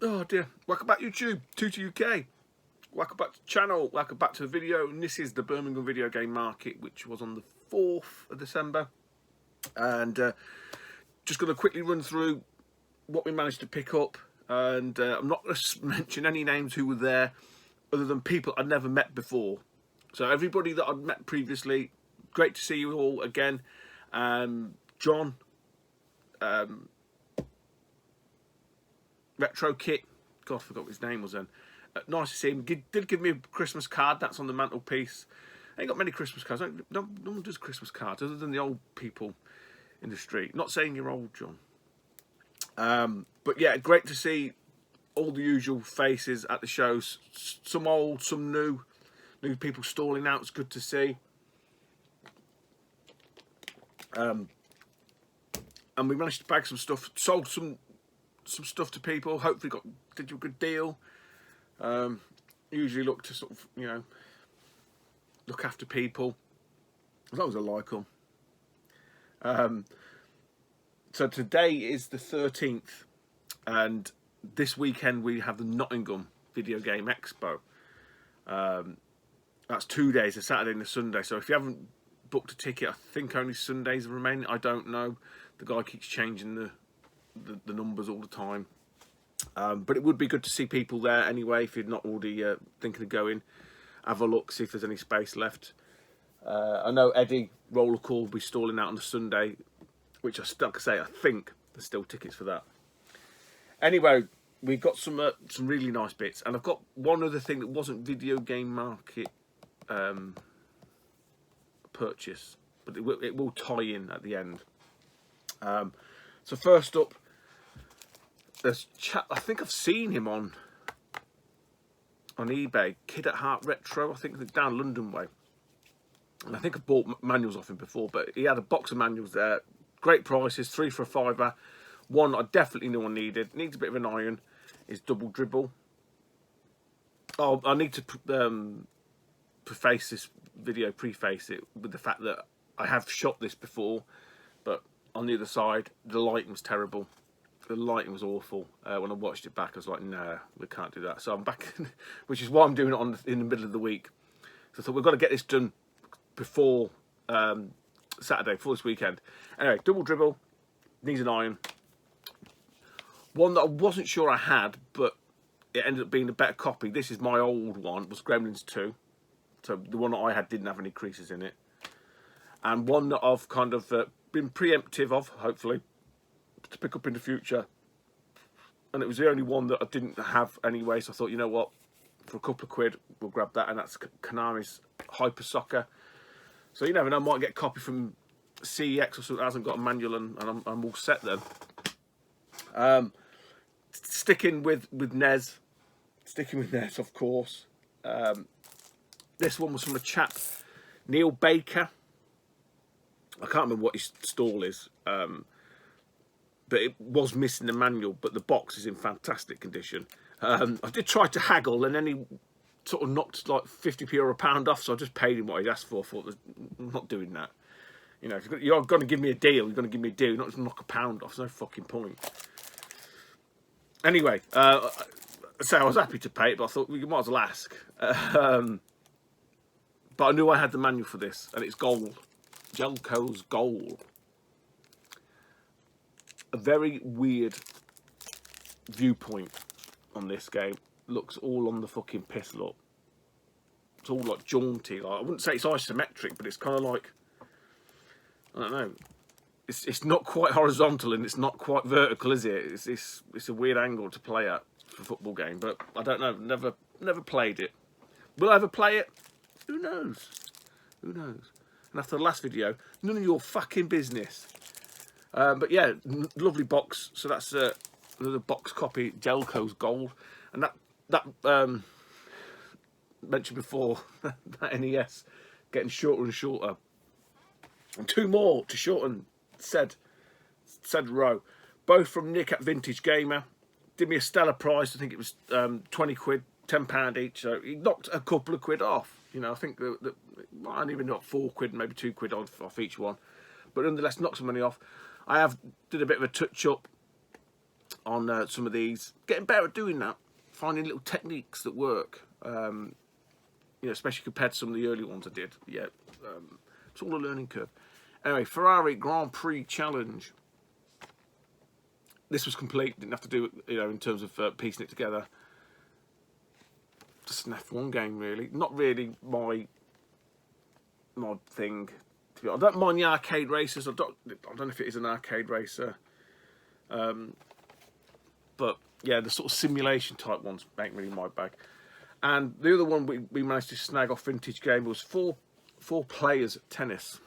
Oh dear. Welcome back YouTube, Tutu UK. Welcome back to the channel, welcome back to the video. And this is the Birmingham video game market, which was on the 4th of December. And just going to quickly run through what we managed to pick up. And I'm not going to mention any names who were there, other than people I'd never met before. So everybody that I'd met previously, great to see you all again. John, Retro Kit, God, I forgot what his name was then. Nice to see him. Did give me a Christmas card. That's on the mantelpiece. I ain't got many Christmas cards. No one does Christmas cards other than the old people in the street. Not saying you're old, John. But yeah, great to see all the usual faces at the shows. Some old, some new people stalling out. It's good to see. And we managed to bag some stuff. Sold some stuff to people. Hopefully did you a good deal. Usually look to sort of, look after people as long as I like them. So today is the 13th, and this weekend we have the Nottingham Video Game Expo. That's 2 days, a Saturday and a Sunday. So if you haven't booked a ticket, I think only Sundays remain. I don't know. The guy keeps changing the numbers all the time. But it would be good to see people there anyway. If you're not already thinking of going, have a look, see if there's any space left. I know Eddie Rollercore will be stalling out on the Sunday, which like I say, I think there's still tickets for that. Anyway, we've got some really nice bits, and I've got one other thing that wasn't video game market purchase, but it will tie in at the end. So first up, there's I think I've seen him on eBay. Kid at Heart Retro. I think down London way. And I think I've bought manuals off him before, but he had a box of manuals there. Great prices, 3 for a $5. One I definitely knew I needed. Needs a bit of an iron. Is Double Dribble. Oh, I need to preface this video, preface it with the fact that I have shot this before, but on the other side, the lighting was terrible. The lighting was awful. When I watched it back, I was like, nah, we can't do that. So I'm back, which is why I'm doing it in the middle of the week. So I thought we've got to get this done before Saturday, before this weekend. Anyway, Double Dribble, needs an iron. One that I wasn't sure I had, but it ended up being a better copy. This is my old one, was Gremlins 2. So the one that I had didn't have any creases in it. And one that I've kind of been preemptive of, hopefully, to pick up in the future. And it was the only one that I didn't have anyway, so I thought, you know what, for a couple of quid, we'll grab that. And that's Konami's Hyper Soccer. So you never know, I might get a copy from CEX or something that hasn't got a manual, and I'm all set then. Sticking with NES, of course. This one was from a chap, Neil Baker. I can't remember what his stall is, but it was missing the manual, but the box is in fantastic condition. I did try to haggle, and then he sort of knocked like 50p or a pound off, so I just paid him what he asked for. I thought, I'm not doing that. You know, if you're going to give me a deal, you're going to give me a deal, not just knock a pound off. There's no fucking point. Anyway, so I was happy to pay it, but I thought, well, you might as well ask. But I knew I had the manual for this, and it's gold. Jelco's Gold. A very weird viewpoint on this game. Looks all on the fucking piss, look. It's all like jaunty. Like, I wouldn't say it's isometric, but it's kind of like, I don't know. It's not quite horizontal and it's not quite vertical, is it? It's a weird angle to play at for a football game, but I don't know. Never played it. Will I ever play it? Who knows? Who knows? And after the last video, none of your fucking business. But yeah, lovely box. So that's another box copy, Jelco's Gold, and that mentioned before, that NES getting shorter and shorter, and 2 more to shorten said row, both from Nick at Vintage Gamer. Did me a stellar price. I think it was 20 quid, £10 each. So he knocked a couple of quid off. You know, I think that I only even knocked 4 quid, maybe 2 quid off each one, but nonetheless knocked some money off. I did a bit of a touch up on some of these, getting better at doing that, finding little techniques that work. You know, especially compared to some of the early ones I did. Yeah, it's all a learning curve. Anyway, Ferrari Grand Prix Challenge. This was complete. Didn't have to do it, you know, in terms of piecing it together. Just an F1 game, really. Not really my thing. I don't mind the arcade races. I don't know if it is an arcade racer. But yeah, the sort of simulation type ones ain't really my bag. And the other one we managed to snag off Vintage Game was four players tennis.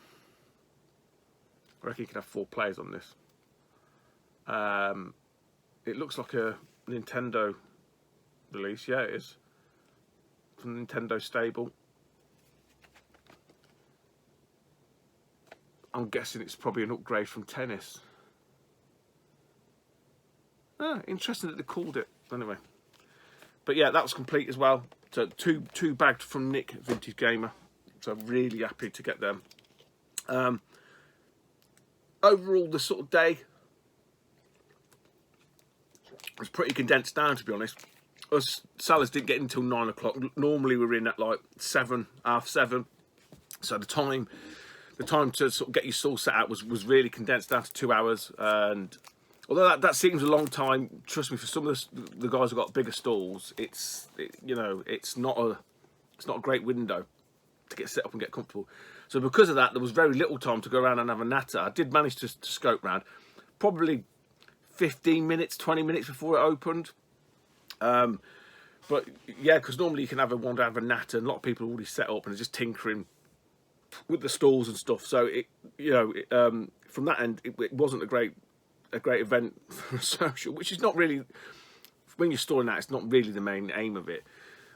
I reckon you can have 4 players on this. It looks like a Nintendo release. Yeah, it is. From the Nintendo stable. I'm guessing it's probably an upgrade from tennis. Interesting that they called it. Anyway. But yeah, that was complete as well. So two bagged from Nick, Vintage Gamer. So I'm really happy to get them. Overall, the sort of day was pretty condensed down, to be honest. Us sellers didn't get until 9 o'clock. Normally we're in at like 7, half 7. So the time to sort of get your stall set out was really condensed down to 2 hours. And although that seems a long time, trust me, for some of the guys who got bigger stalls, you know, it's not a great window to get set up and get comfortable. So because of that, there was very little time to go around and have a natter. I did manage to scope round, probably 15 minutes, 20 minutes before it opened. But yeah, because normally you can have a natter, and a lot of people are already set up and are just tinkering with the stalls and stuff. So from that end, it wasn't a great event for a social, which is not really, when you're storing that, it's not really the main aim of it.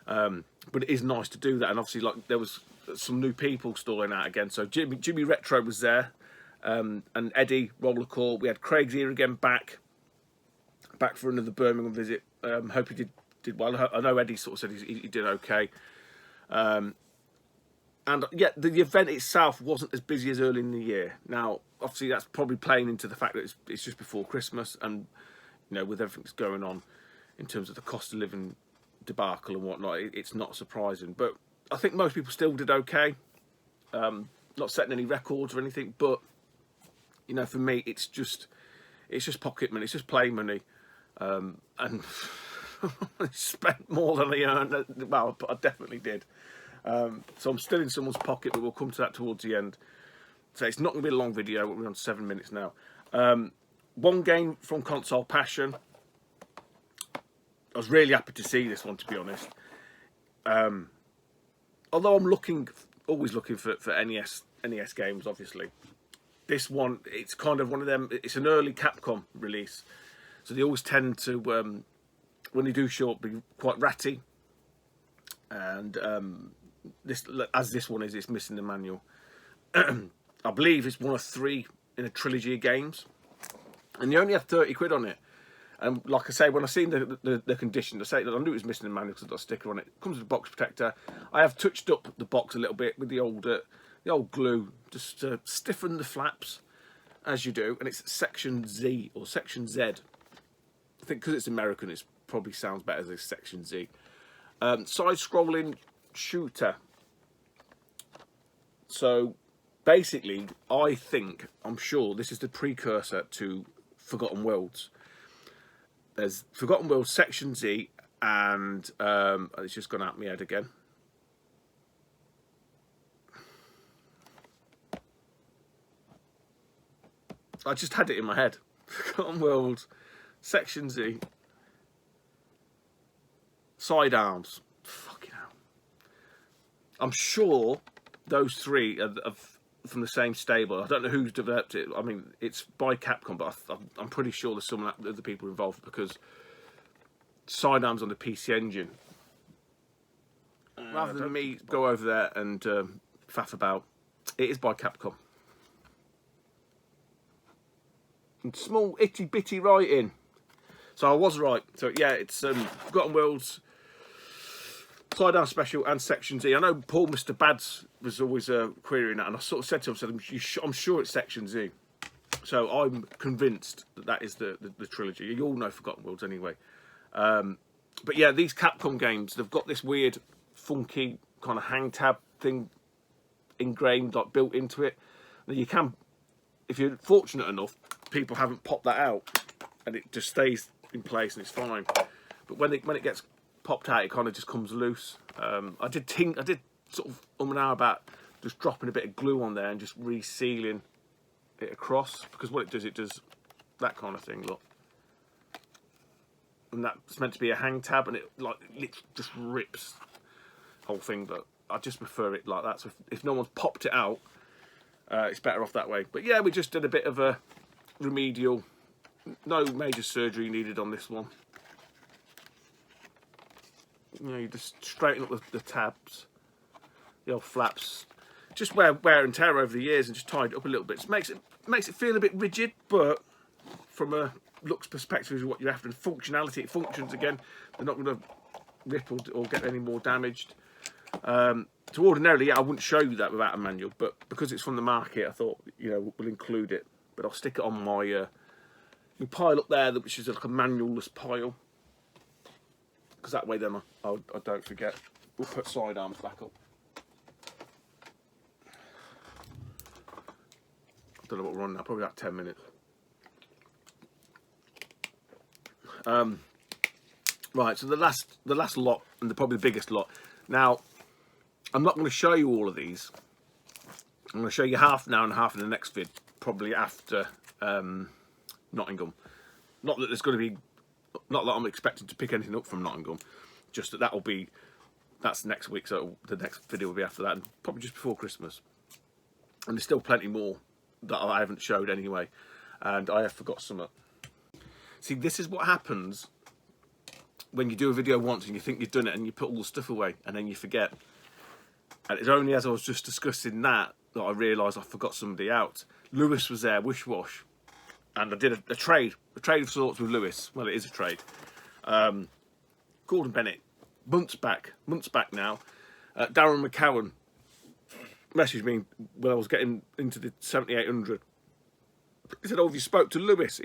But it is nice to do that, and obviously, like, there was some new people storing out again. So Jimmy Retro was there, and Eddie Rollercore. We had Craig's here again, back for another Birmingham visit. Hope he did well. I know Eddie sort of said he did okay. And yeah, the event itself wasn't as busy as early in the year. Now, obviously, that's probably playing into the fact that it's just before Christmas, and you know, with everything that's going on in terms of the cost of living debacle and whatnot, it's not surprising. But I think most people still did okay. Not setting any records or anything, but you know, for me, it's just pocket money. It's just play money, and I spent more than I earned. Well, I definitely did. So I'm still in someone's pocket, but we'll come to that towards the end. So it's not going to be a long video. We're on 7 minutes now. One game from Console Passion. I was really happy to see this one, to be honest. Although I'm always looking for NES games, obviously. This one, it's kind of one of them. It's an early Capcom release, so they always tend to, when they do show up, be quite ratty. And this one is, it's missing the manual. I believe it's one of 3 in a trilogy of games, and you only have 30 quid on it. And like I say, when I seen the condition, I knew it was missing the manual because it's got a sticker on it. It comes with a box protector. I have touched up the box a little bit with the old glue, just to stiffen the flaps, as you do. And it's Section Z or Section Z. I think because it's American, it probably sounds better as a Section Z. Side-scrolling shooter. So basically, I'm sure this is the precursor to Forgotten Worlds. There's Forgotten Worlds Section Z, and it's just gone out my head again. I just had it in my head. Forgotten Worlds Section Z. Sidearms. Fucking hell. I'm sure those 3 are from the same stable. I don't know who's developed it. I mean, it's by Capcom, but I'm pretty sure there's some of the people involved, because Sidearms on the PC Engine. Rather than me go over there and faff about, it is by Capcom. And small itty bitty writing. So I was right. So yeah, it's Forgotten Worlds, Sidearm Special, and Section Z. I know Paul Mr. Bads was always querying that, and I sort of said to him, I'm sure it's Section Z. So I'm convinced that that is the trilogy. You all know Forgotten Worlds anyway. But yeah, these Capcom games, they've got this weird, funky kind of hang tab thing ingrained, like built into it. Now you can, if you're fortunate enough, people haven't popped that out, and it just stays in place and it's fine. But when it gets popped out, it kind of just comes loose. I did sort of an hour about just dropping a bit of glue on there and just resealing it across, because what it does that kind of thing. Look, and that's meant to be a hang tab, and it just rips the whole thing. But I just prefer it like that. So if no one's popped it out, it's better off that way. But yeah, we just did a bit of a remedial. No major surgery needed on this one. You know, you just straighten up the tabs, the old flaps. Just wear and tear over the years, and just tied it up a little bit. It makes it feel a bit rigid, but from a looks perspective is what you're after. And functionality, it functions again. They're not going to rip or get any more damaged. So ordinarily, yeah, I wouldn't show you that without a manual, but because it's from the market, I thought, you know, we'll include it. But I'll stick it on my pile up there, which is like a manual-less pile, because that way then I don't forget. We'll put sidearms back up. I don't know what we're on now, probably about 10 minutes. Right, so the last lot, and probably the biggest lot. Now, I'm not going to show you all of these. I'm going to show you half now and half in the next vid, probably after Nottingham. Not that there's going to be, not that I'm expecting to pick anything up from Nottingham, just that's next week, so the next video will be after that, and probably just before Christmas. And there's still plenty more that I haven't showed anyway, and I have forgot some. See, this is what happens when you do a video once and you think you've done it and you put all the stuff away and then you forget. And it's only as I was just discussing that I realised I forgot somebody out. Lewis was there, Wish Wash, and I did a trade of sorts with Lewis. Well, it is a trade. Gordon Bennett, months back now. Darren McCowan messaged me when I was getting into the 7800. He said, "Oh, have you spoke to Lewis?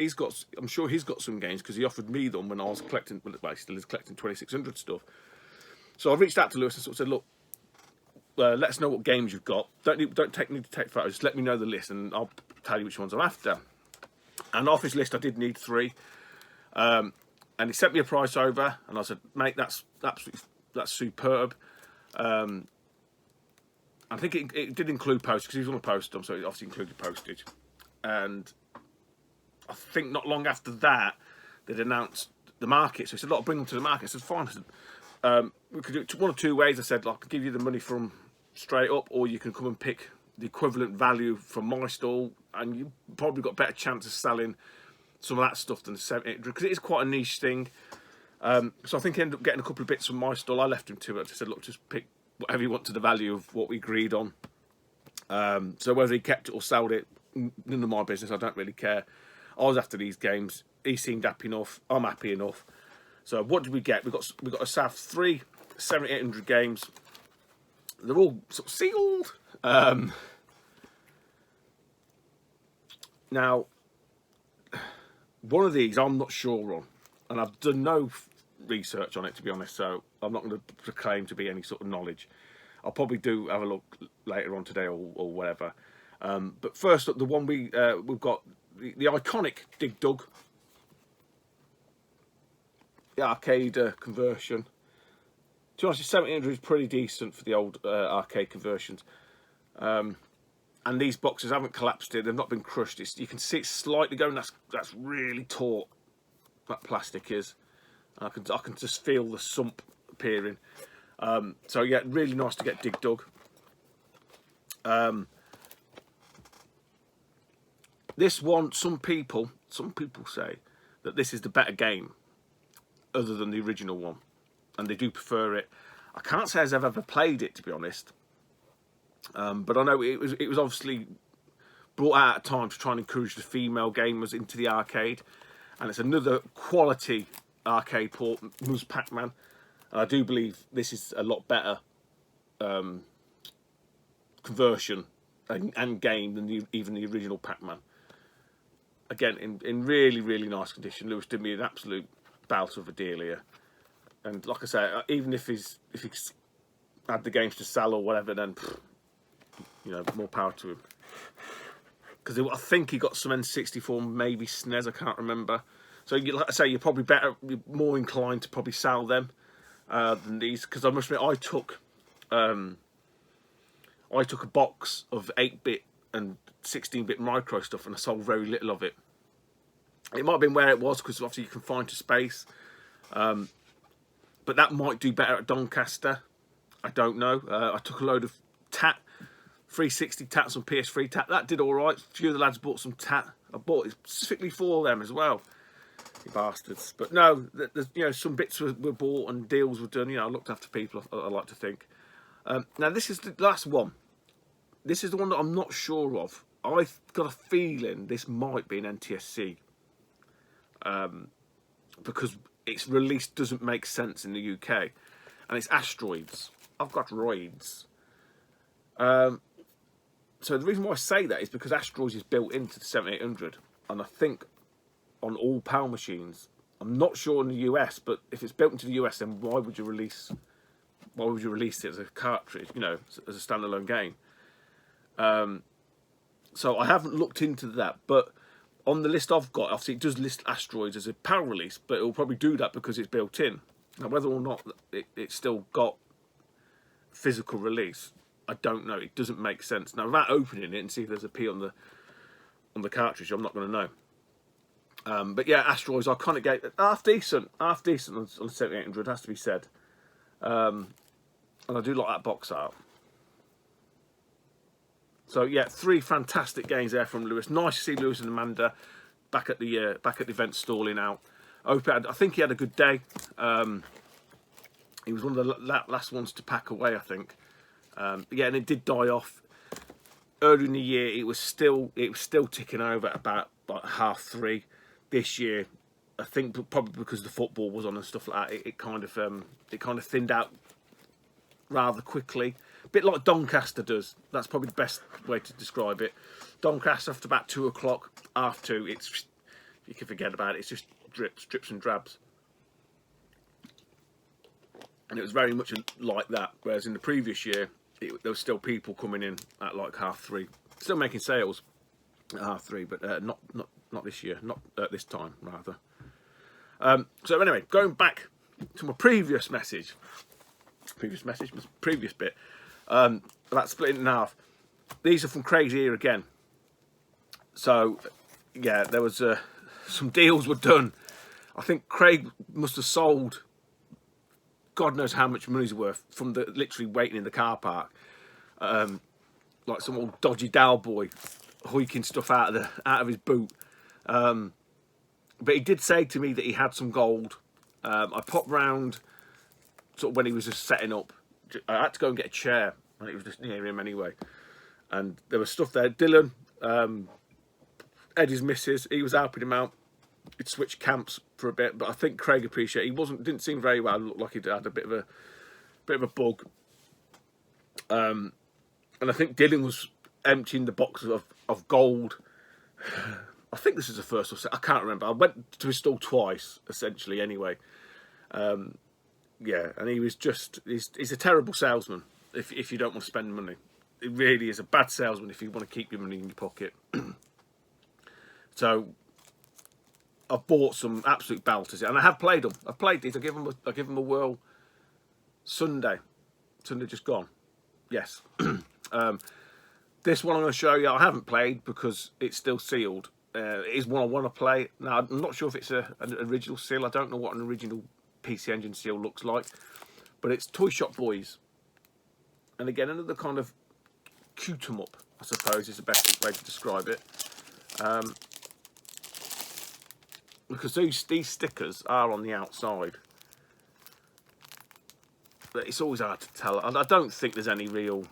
I'm sure he's got some games, because he offered me them when I was collecting. Well, he still is collecting 2600 stuff." So I reached out to Lewis and sort of said, "Look, let us know what games you've got. Don't need to take photos. Just let me know the list, and I'll tell you which ones I'm after." And off his list, I did need 3. And he sent me a price over, and I said, "Mate, that's superb." I think it did include postage, because he was going to post them, so it obviously included postage. And I think not long after that, they'd announced the market. So he said, "Look, I'll bring them to the market." I said, "Fine." I said, "We could do it one of 2 ways." I said, "I can give you the money from straight up, or you can come and pick the equivalent value from my stall, and you probably got a better chance of selling some of that stuff than the 700, because it is quite a niche thing." So I think he ended up getting a couple of bits from my stall. I left him to it. I said, "Look, just pick whatever you want to the value of what we agreed on." So whether he kept it or sold it, none of my business. I don't really care. I was after these games. He seemed happy enough. I'm happy enough. So what did we get? We got a SAF 3 7800 games. They're all sort of sealed. Now, one of these I'm not sure on, and I've done no research on it, to be honest. So I'm not going to proclaim to be any sort of knowledge. I'll probably do have a look later on today or whatever. But first up, the one we've got the iconic Dig Dug, the arcade conversion. To be honest, 1700 is pretty decent for the old arcade conversions. And these boxes haven't collapsed here; they've not been crushed. You can see it's slightly going. That's really taut. That plastic is. I can just feel the sump appearing. So yeah, really nice to get Dig Dug. This one, some people say that this is the better game, other than the original one, and they do prefer it. I can't say I've ever played it, to be honest, but I know it was obviously brought out at a time to try and encourage the female gamers into the arcade, and it's another quality arcade port, Ms. Pac-Man, and I do believe this is a lot better conversion and game than even the original Pac-Man. again, in really, really nice condition. Lewis did me an absolute bout of a deal here. And like I say, even if he's had the games to sell or whatever, then, you know, more power to him. Because I think he got some N64, maybe SNES, I can't remember. So, like I say, you're probably you're more inclined to probably sell them than these. Because I must admit, I took a box of 8-bit and 16-bit micro stuff, and I sold very little of it. It might have been where it was, because obviously you can find to space. But that might do better at Doncaster. I don't know. I took a load of TAT, 360 TATs on PS3 TAT. That did all right. A few of the lads bought some TAT. I bought it specifically for them as well. You bastards. But no, there's, you know, some bits were bought and deals were done. You know, I looked after people, I like to think. Now, this is the last one. This is the one that I'm not sure of. I've got a feeling this might be an NTSC. Because its release doesn't make sense in the UK. And it's Asteroids. I've got Roids. So the reason why I say that is because Asteroids is built into the 7800. And I think on all PAL machines, I'm not sure in the US, but if it's built into the US, then why would you release it as a cartridge, you know, as a standalone game? So I haven't looked into that, but on the list I've got, obviously it does list Asteroids as a PAL release, but it will probably do that because it's built in. Now, whether or not it's still got physical release, I don't know. It doesn't make sense. Now, without opening it and see if there's a P on the cartridge, I'm not going to know. But yeah, Asteroids, iconic game, half decent on 7800, has to be said. And I do like that box art. So yeah, 3 fantastic games there from Lewis. Nice to see Lewis and Amanda back at the event stalling out. I think he had a good day. He was one of the last ones to pack away, I think. Yeah, and it did die off early in the year. It was still ticking over at about like 3:30. This year, I think probably because the football was on and stuff like that, it kind of thinned out rather quickly. A bit like Doncaster does. That's probably the best way to describe it. Doncaster, after about 2 o'clock, 2:30, you can forget about it. It's just drips and drabs. And it was very much like that. Whereas in the previous year, there was still people coming in at like 3:30, still making sales at 3:30, but not this year, not at this time rather. So anyway, going back to my previous bit. About splitting in half. These are from Craig's ear again. So, yeah, there was some deals were done. I think Craig must have sold God knows how much money's worth from literally waiting in the car park, like some old dodgy Dow boy hoiking stuff out of his boot. But he did say to me that he had some gold. I popped round sort of when he was just setting up. I had to go and get a chair, and it was just near him anyway. And there was stuff there. Dylan, Eddie's missus, he was helping him out. He'd switched camps for a bit, but I think Craig appreciated. Didn't seem very well. Looked like he'd had a bit of a bug. And I think Dylan was emptying the box of gold. I think this is the first or second. I can't remember. I went to his stall twice, essentially. Anyway. Yeah, and he was he's a terrible salesman if you don't want to spend money. It really is a bad salesman if you want to keep your money in your pocket. So I've bought some absolute belters, and I have played them. I've played these. I give them a whirl. Sunday just gone. Yes. This one I'm going to show you I haven't played because it's still sealed. It is one I want to play. Now, I'm not sure if it's an original seal. I don't know what an original PC Engine seal looks like, but it's Toy Shop Boys. And again, another kind of cute 'em up, I suppose, is the best way to describe it. Because these stickers are on the outside. But it's always hard to tell. And I don't think there's any real...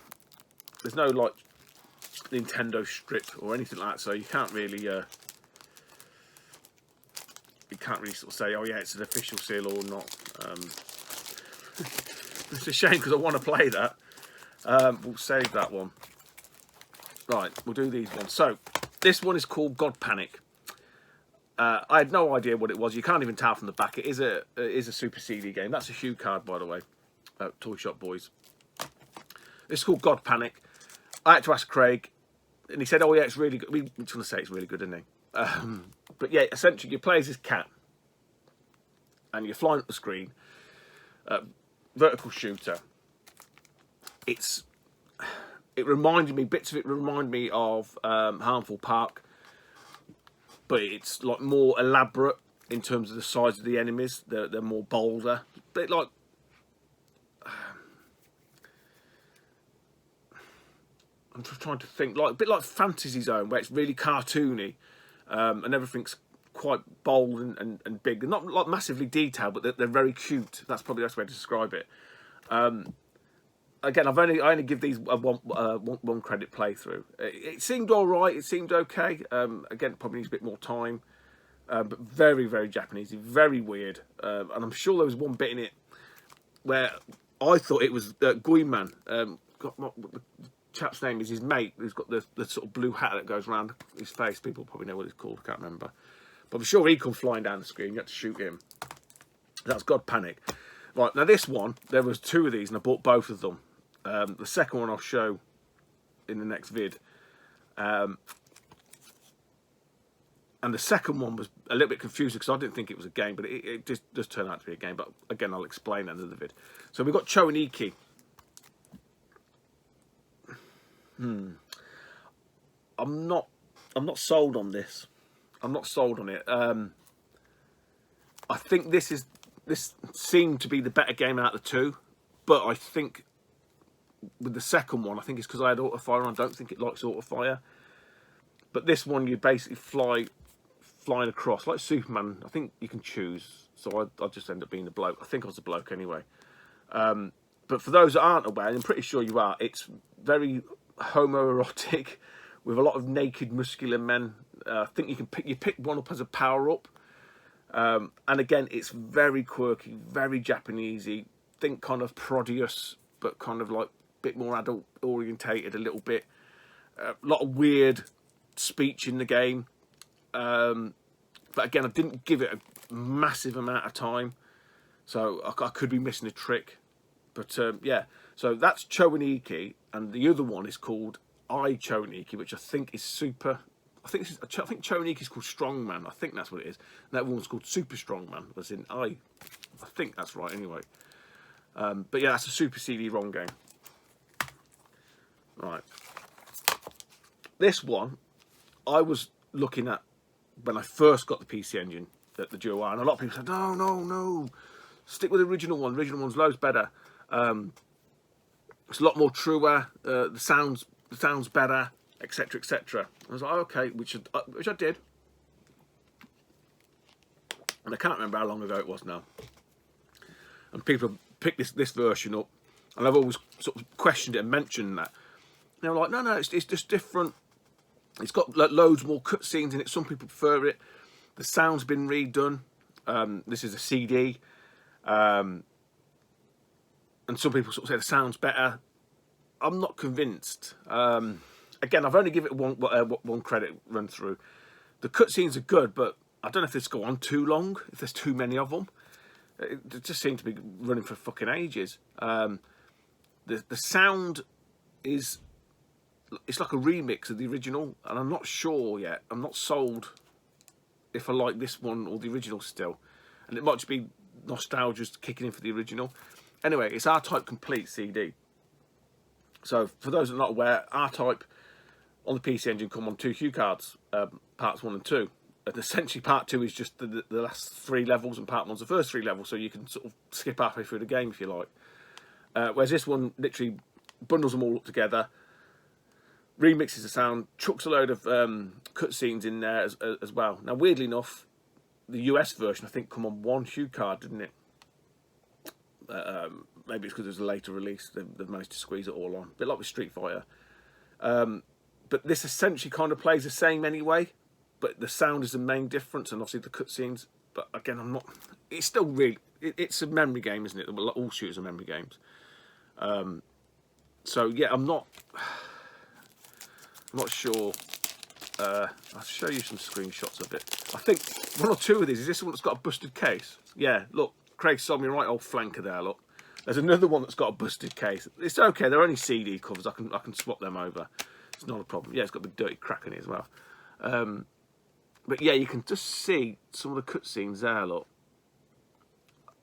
There's no, like, Nintendo strip or anything like that, so you can't really... you can't really sort of say, oh yeah, it's an official seal or not. It's a shame because I want to play that. We'll save that one. Right, we'll do these ones. So, this one is called God Panic. I had no idea what it was. You can't even tell from the back. It is a Super CD game. That's a Hue card, by the way. Toy Shop Boys. It's called God Panic. I had to ask Craig, and he said, "Oh yeah, it's really good." We're just going to say it's really good, isn't he? But yeah, essentially, you play as this cat, and you're flying up the screen. Vertical shooter. It reminded me, bits of it remind me of Harmful Park, but it's like more elaborate in terms of the size of the enemies. They're more bolder. A bit like I'm just trying to think, like a bit like Fantasy Zone, where it's really cartoony, and everything's quite bold and big. They're not like massively detailed, but they're very cute. That's probably the best way to describe it. Again, I only give these one credit playthrough. It seemed all right. It seemed okay. Again, probably needs a bit more time. But very, very Japanese, very weird. And I'm sure there was one bit in it where I thought it was Guiman. The chap's name is his mate, who's got the sort of blue hat that goes around his face. People probably know what it's called. I can't remember. But I'm sure he come flying down the screen. You had to shoot him. That's God Panic. Right, now this one, there was 2 of these, and I bought both of them. The second one I'll show in the next vid. And the second one was a little bit confusing because I didn't think it was a game, but it just does turn out to be a game. But again, I'll explain that in the vid. So we've got Cho and Iki. I'm not sold on this. I'm not sold on it. I think this seemed to be the better game out of the 2, but I think with the second one, I think it's because I had autofire and I don't think it likes autofire. But this one, you basically flying across like Superman. I think you can choose, so I just end up being the bloke. I think I was the bloke anyway. But for those that aren't aware, and I'm pretty sure you are, it's very homoerotic with a lot of naked muscular men. I think you pick one up as a power up, and again it's very quirky, very Japanesey. Think kind of Proteus, but kind of like a bit more adult orientated a little bit. A lot of weird speech in the game, but again I didn't give it a massive amount of time, so I could be missing a trick. But yeah, so that's Cho and Iki, and the other one is called Cho and Iki, which I think is super. I think Cho and Iki is called Strongman. I think that's what it is. And that one's called Super Strongman. As in I think that's right anyway. But yeah, that's a Super CD-ROM game. Right. This one, I was looking at when I first got the PC Engine, the Duo R, and a lot of people said, no, stick with the original one. The original one's loads better. It's a lot more truer. The sounds better, etc., etc. I was like, oh, okay, which I did, and I can't remember how long ago it was now. And people have picked this version up, and I've always sort of questioned it and mentioned that. And they were like, no, it's just different. It's got like, loads more cutscenes in it. Some people prefer it. The sound's been redone. This is a CD. And some people sort of say the sound's better. I'm not convinced. Again, I've only given it one credit run through. The cutscenes are good, but I don't know if this go on too long, if there's too many of them. It just seems to be running for fucking ages. The sound is... It's like a remix of the original, and I'm not sure yet. I'm not sold if I like this one or the original still. And it might just be nostalgia kicking in for the original. Anyway, it's R-Type Complete CD. So, for those that are not aware, R-Type on the PC Engine come on 2 Hue cards, parts 1 and 2. And essentially, part 2 is just the last 3 levels, and part 1's the first 3 levels, so you can sort of skip halfway through the game if you like. Whereas this one literally bundles them all up together, remixes the sound, chucks a load of cutscenes in there as well. Now, weirdly enough, the US version, I think, come on 1 Hue card, didn't it? Maybe it's because it was a later release. They've managed to squeeze it all on. A bit like with Street Fighter. But this essentially kind of plays the same anyway. But the sound is the main difference, and obviously the cutscenes. But again, I'm not... It's still really... It's a memory game, isn't it? All shooters are memory games. So, yeah, I'm not sure I'll show you some screenshots of it. I think 1 or 2 of these. Is this one that's got a busted case? Yeah, look, Craig sold me right old flanker there, look. There's another one that's got a busted case. It's okay, they're only CD covers, I can swap them over. It's not a problem. Yeah, it's got a big dirty crack in it as well. But yeah, you can just see some of the cutscenes there, look.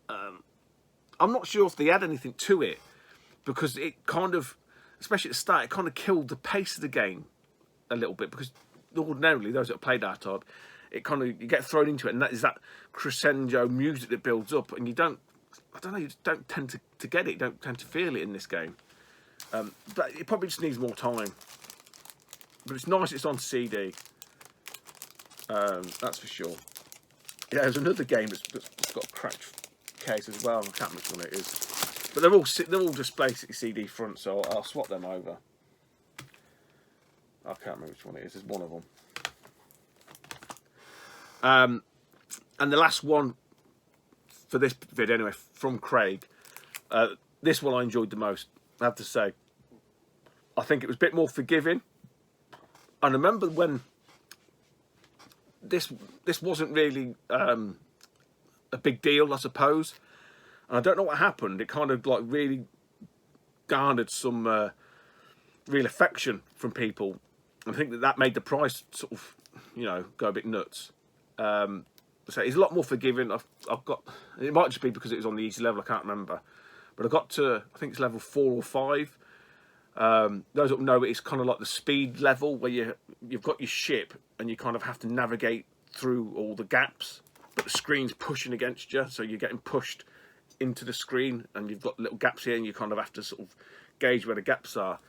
I'm not sure if they add anything to it, because it kind of, especially at the start, it kind of killed the pace of the game a little bit, because ordinarily those that have played that type, it kind of, you get thrown into it, and that is that crescendo music that builds up, and you don't, I don't know, you just don't tend to get it, you don't tend to feel it in this game. But it probably just needs more time. But it's nice it's on CD. That's for sure. Yeah, there's another game that's got a cracked case as well. I can't remember which one it is. But they're all just basically CD front, so I'll swap them over. I can't remember which one it is. There's one of them. And the last one for this vid, anyway, from Craig. This one I enjoyed the most, I have to say. I think it was a bit more forgiving. I remember when this wasn't really a big deal, I suppose. And I don't know what happened. It kind of like really garnered some real affection from people. I think that made the price sort of, you know, go a bit nuts. So it's a lot more forgiving. I've got, it might just be because it was on the easy level, I can't remember. But I got to, I think it's level 4 or 5. Those that know it, it's kind of like the speed level where you've got your ship and you kind of have to navigate through all the gaps, but the screen's pushing against you, so you're getting pushed into the screen, and you've got little gaps here, and you kind of have to sort of gauge where the gaps are.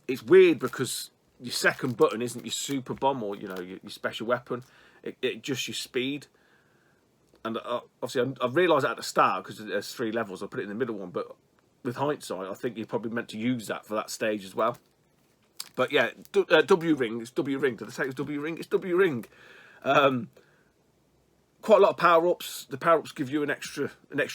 It's weird because your second button isn't your super bomb or, you know, your special weapon. It just your speed. And obviously I've realised that at the start because there's 3 levels. I put it in the middle one, but with hindsight, I think you're probably meant to use that for that stage as well. But yeah, W ring. It's W ring. Did I say it was W ring? It's W ring. Quite a lot of power ups. The power ups give you an extra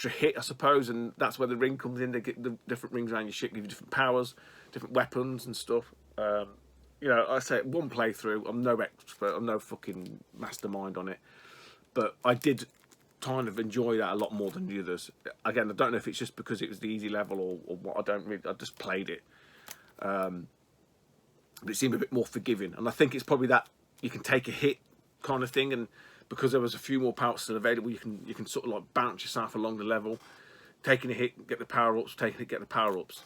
hit, I suppose, and that's where the ring comes in. They get the different rings around your ship, give you different powers, different weapons and stuff. You know, I say one playthrough. I'm no expert. I'm no fucking mastermind on it, but I did kind of enjoy that a lot more than the others. Again, I don't know if it's just because it was the easy level or what. I just played it. But it seemed a bit more forgiving, and I think it's probably that you can take a hit kind of thing, and because there was a few more power-ups still available, you can sort of like bounce yourself along the level, taking a hit, get the power-ups, taking a hit, get the power-ups.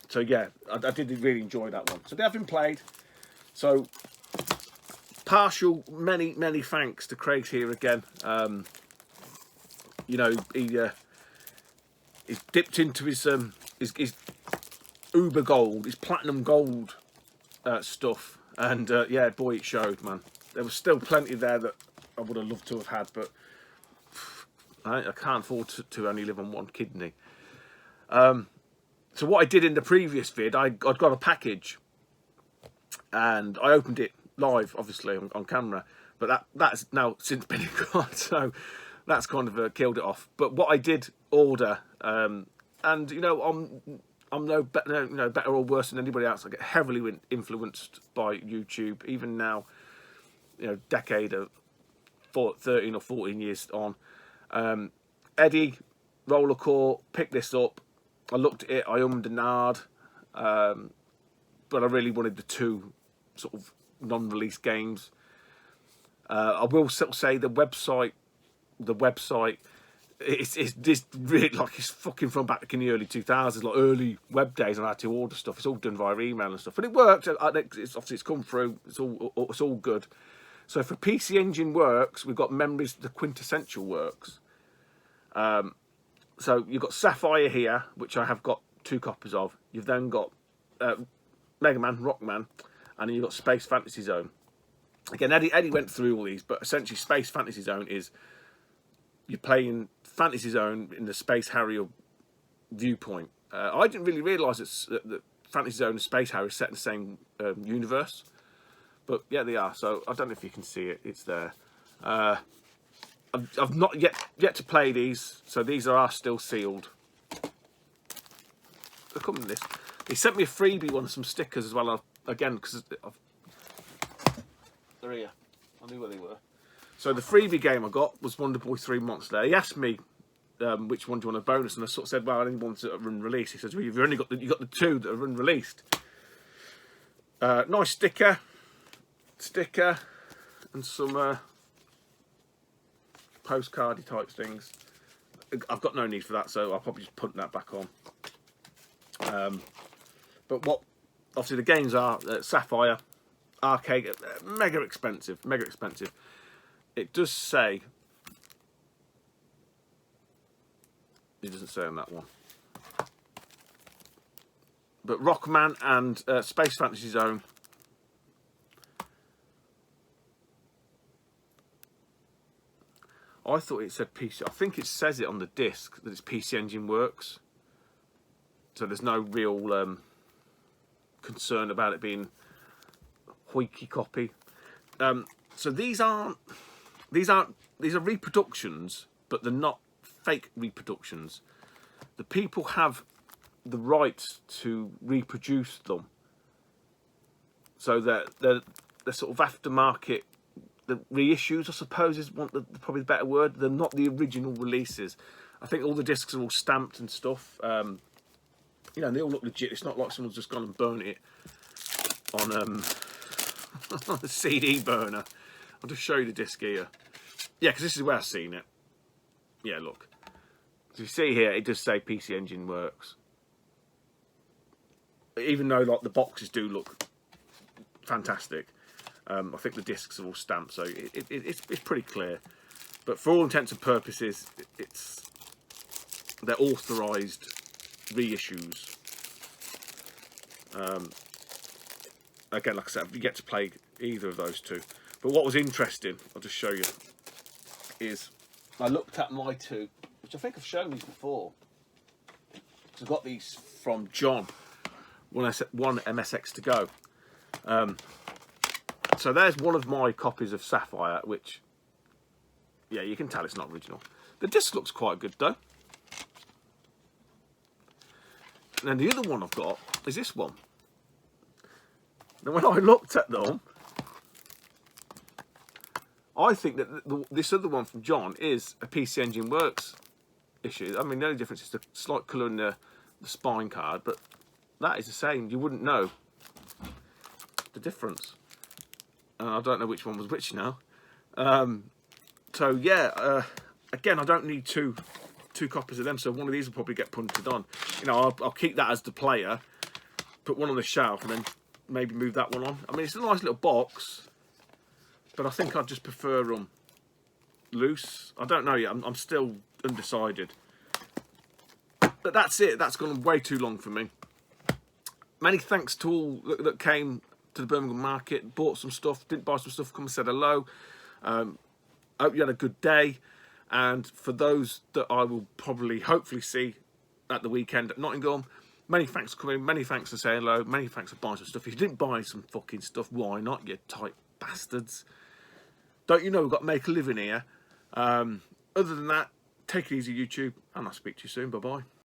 So yeah, I did really enjoy that one. So they have been played. So many thanks to Craig's here again. You know, he's dipped into his Uber Gold, his Platinum Gold stuff, and yeah, boy, it showed, man. There was still plenty there that I would have loved to have had, but I can't afford to only live on one kidney. So what I did in the previous vid, I'd got a package, and I opened it live, obviously on camera, but that's now since been gone, so that's kind of killed it off. But what I did order, and you know, I'm no better, you know, better or worse than anybody else. I get heavily influenced by YouTube, even now, you know, decade of 13 or 14 years on. Eddie Rollercore picked this up. I looked at it, I ummed and ahed, but I really wanted the 2 sort of non-release games. I will say the website, it's just really like it's fucking from back in the early 2000s, like early web days, and I had to order stuff. It's all done via email and stuff, but it worked. Obviously it's come through. It's all good. So for PC Engine Works, we've got Memories the Quintessential Works. So you've got Sapphire here, which I have got 2 copies of. You've then got Mega Man, Rockman, and then you've got Space Fantasy Zone. Again, Eddie went through all these, but essentially Space Fantasy Zone is you're playing Fantasy Zone in the Space Harrier viewpoint. I didn't really realise that Fantasy Zone and Space Harrier are set in the same universe. But yeah, they are. So I don't know if you can see it. It's there. I've not yet to play these, so these are still sealed. They're coming this. He sent me a freebie one, some stickers as well. Again, because They're here. I knew where they were. So the freebie game I got was Wonder Boy 3 Monster. He asked me which one do you want a bonus, and I sort of said, well, I only want to unreleased. He says, well, you've only got the 2 that are unreleased. Nice sticker, and some postcardy type things. I've got no need for that, so I'll probably just put that back on. But what, obviously the games are Sapphire, arcade, mega expensive. It does say, it doesn't say on that one, but Rockman and Space Fantasy Zone. I thought it said PC. I think it says it on the disc that it's PC Engine Works. So there's no real concern about it being hoiky copy. So these are reproductions, but they're not fake reproductions. The people have the right to reproduce them. So they're sort of aftermarket. The reissues, I suppose, is probably the better word. They're not the original releases. I think all the discs are all stamped and stuff. You know, they all look legit. It's not like someone's just gone and burnt it on a CD burner. I'll just show you the disc here. Yeah, because this is where I've seen it. Yeah, look. As you see here, it does say PC Engine Works. Even though like the boxes do look fantastic. I think the discs are all stamped, so it's pretty clear. But for all intents and purposes, they're authorised reissues. Again, like I said, you get to play either of those 2. But what was interesting, I'll just show you, is I looked at my 2, which I think I've shown these before. So I got these from John, one MSX to go. So there's one of my copies of Sapphire, which, yeah, you can tell it's not original. The disc looks quite good though. And then the other one I've got is this one. Now when I looked at them, I think that this other one from John is a PC Engine Works issue. I mean, the only difference is the slight colour in the spine card, but that is the same. You wouldn't know the difference. I don't know which one was which now. So yeah, again, I don't need two copies of them, so one of these will probably get punted on. You know, I'll keep that as the player, put one on the shelf, and then maybe move that one on. I mean, it's a nice little box, but I think I'd just prefer them loose. I don't know yet. I'm still undecided. But that's it. That's gone way too long for me. Many thanks to all that came to the Birmingham market, bought some stuff, didn't buy some stuff, come and said hello. Hope you had a good day. And for those that I will probably, hopefully see at the weekend at Nottingham, many thanks for coming, many thanks for saying hello, many thanks for buying some stuff. If you didn't buy some fucking stuff, why not, you tight bastards? Don't you know we've got to make a living here? Other than that, take it easy, YouTube, and I'll speak to you soon. Bye-bye.